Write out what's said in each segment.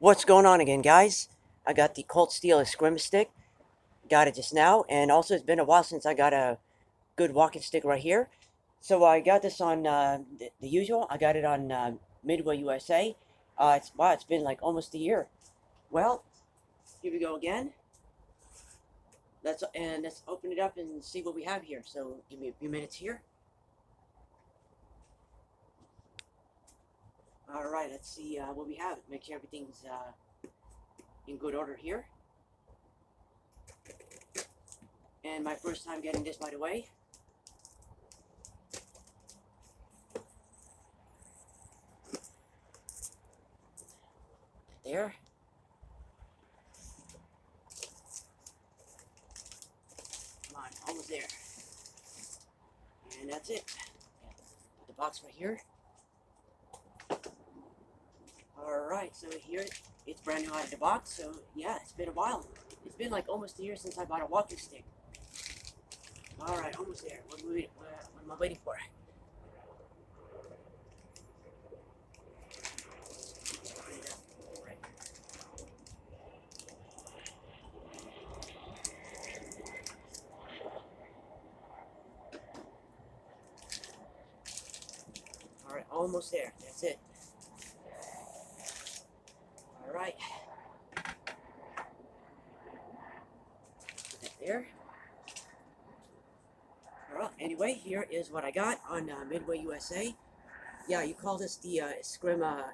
What's going on again, guys? I got the Cold Steel Escrima stick. Got it just now, and also it's been a while since I got a good walking stick right here. So I got this on the usual. I got it on Midwayusa. It's been like almost a year. Well, here we go again. Let's open it up and see what we have here. So give me a few minutes here. All right, let's see what we have. Make sure everything's in good order here. And my first time getting this, by the way. There. Come on, almost there. And that's it. Put the box right here. Alright, so here it's brand new out of the box. So yeah, it's been a while. It's been like almost a year since I bought a walking stick. Alright, almost there. What am I waiting for? Alright, almost there. That's it. Alright. Put that there. Alright, anyway, here is what I got on Midwayusa. Yeah, you call this the Escrima,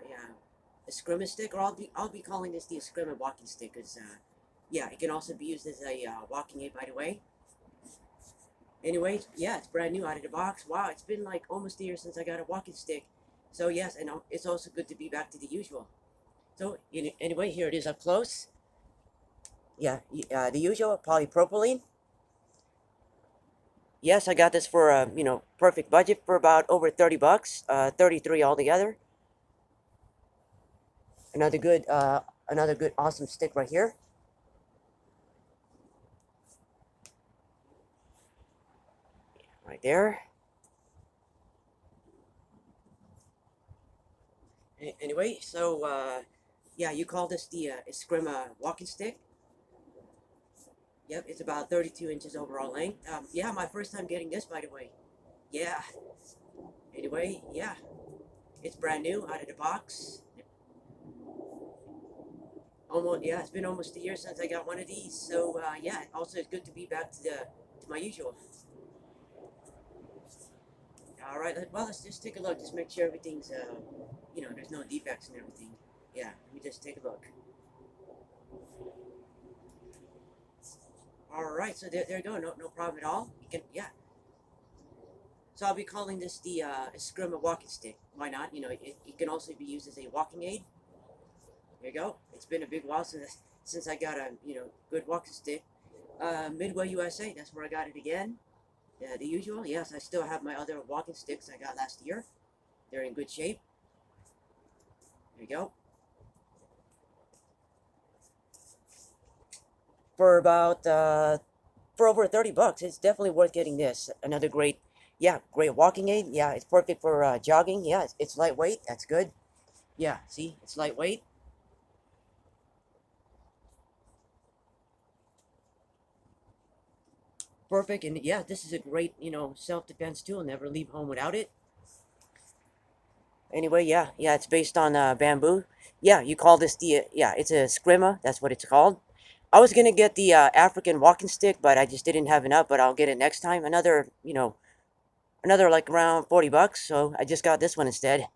Escrima stick, or I'll be calling this the Escrima walking stick, because yeah, it can also be used as a walking aid, by the way. Anyway, yeah, it's brand new out of the box. Wow, it's been like almost a year since I got a walking stick. So yes, and it's also good to be back to the usual. So anyway, here it is up close. Yeah, the usual polypropylene. Yes, I got this for a perfect budget for about over 30 bucks, 33 altogether. Another good awesome stick right here. Right there. Anyway, so yeah, you call this the Escrima walking stick. Yep, it's about 32 inches overall length. Yeah, my first time getting this, by the way. Yeah. Anyway, yeah, it's brand new out of the box. Almost, yeah, it's been almost a year since I got one of these. So yeah, also it's good to be back to my usual. All right, well, let's just take a look. Just make sure everything's there's no defects and everything. Yeah, let me just take a look. All right, so there you go. No problem at all. You can, yeah. So I'll be calling this the Escrima walking stick. Why not? It can also be used as a walking aid. There you go. It's been a big while since I got a good walking stick. Midwayusa, that's where I got it again. The usual. Yes, I still have my other walking sticks I got last year. They're in good shape. There you go. For about for over 30 bucks, it's definitely worth getting this. Another great, yeah, great walking aid. Yeah, it's perfect for jogging. Yeah, it's lightweight. That's good. Yeah, see, it's lightweight. Perfect. And yeah, this is a great, self-defense tool. Never leave home without it. Anyway, yeah, it's based on bamboo. Yeah, you call this the, yeah, it's a Scrima. That's what it's called. I was gonna get the African walking stick, but I just didn't have enough. But I'll get it next time. Another like around 40 bucks. So I just got this one instead.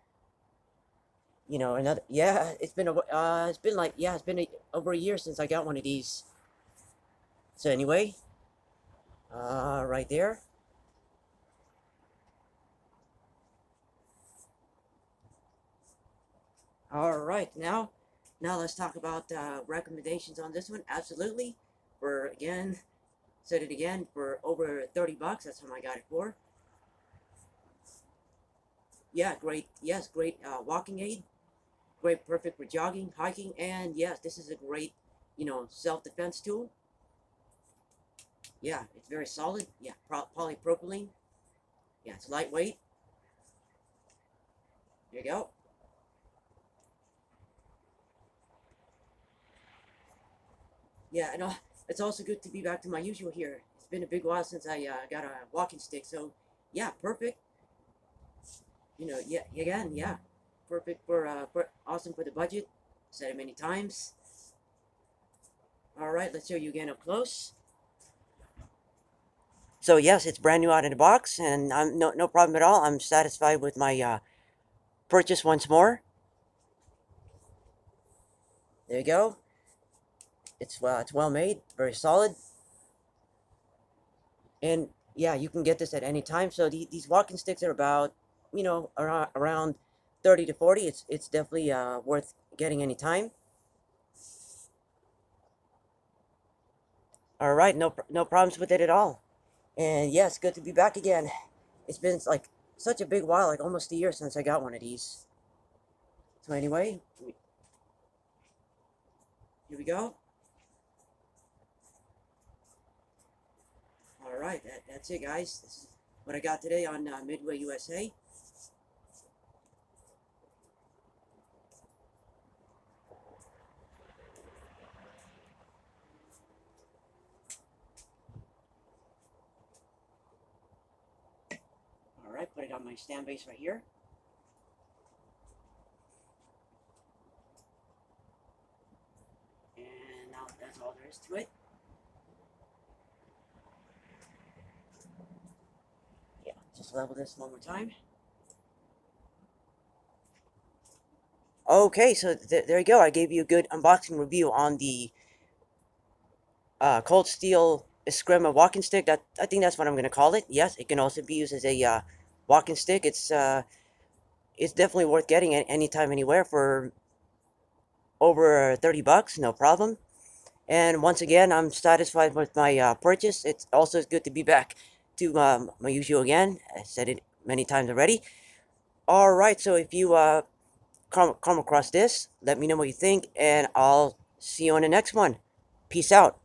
Another, yeah, it's been like, yeah, it's been over a year since I got one of these. So anyway, right there. All right, now let's talk about recommendations on this one. Absolutely, for again, said it again, for over 30 bucks. That's what I got it for. Yeah, great. Yes, great walking aid. Great, perfect for jogging, hiking, and yes, this is a great, self-defense tool. Yeah, it's very solid. Yeah, polypropylene. Yeah, it's lightweight. There you go. Yeah, and it's also good to be back to my usual here. It's been a big while since I got a walking stick, so yeah, perfect. Yeah, again, yeah, perfect for awesome for the budget. Said it many times. All right, let's show you again up close. So yes, it's brand new out of the box, and I'm no problem at all. I'm satisfied with my purchase once more. There you go. It's well made, very solid, and yeah, you can get this at any time. So these walking sticks are about around 30 to 40. It's definitely worth getting any time. All right, no problems with it at all. And yes, good to be back again. It's been like such a big while, like almost a year since I got one of these. So anyway, here we go. All right, that's it, guys. This is what I got today on Midway USA. All right, put it on my stand base right here. And now that's all there is to it. Yeah, just level this one more time. Okay, so there you go. I gave you a good unboxing review on the Cold Steel Escrima walking stick. I think that's what I'm gonna call it. Yes, it can also be used as a walking stick. It's definitely worth getting at anytime, anywhere for over 30 bucks, no problem. And once again, I'm satisfied with my purchase. It's also good to be back to my usual again. I said it many times already. All right, so if you come across this, let me know what you think, and I'll see you on the next one. Peace out.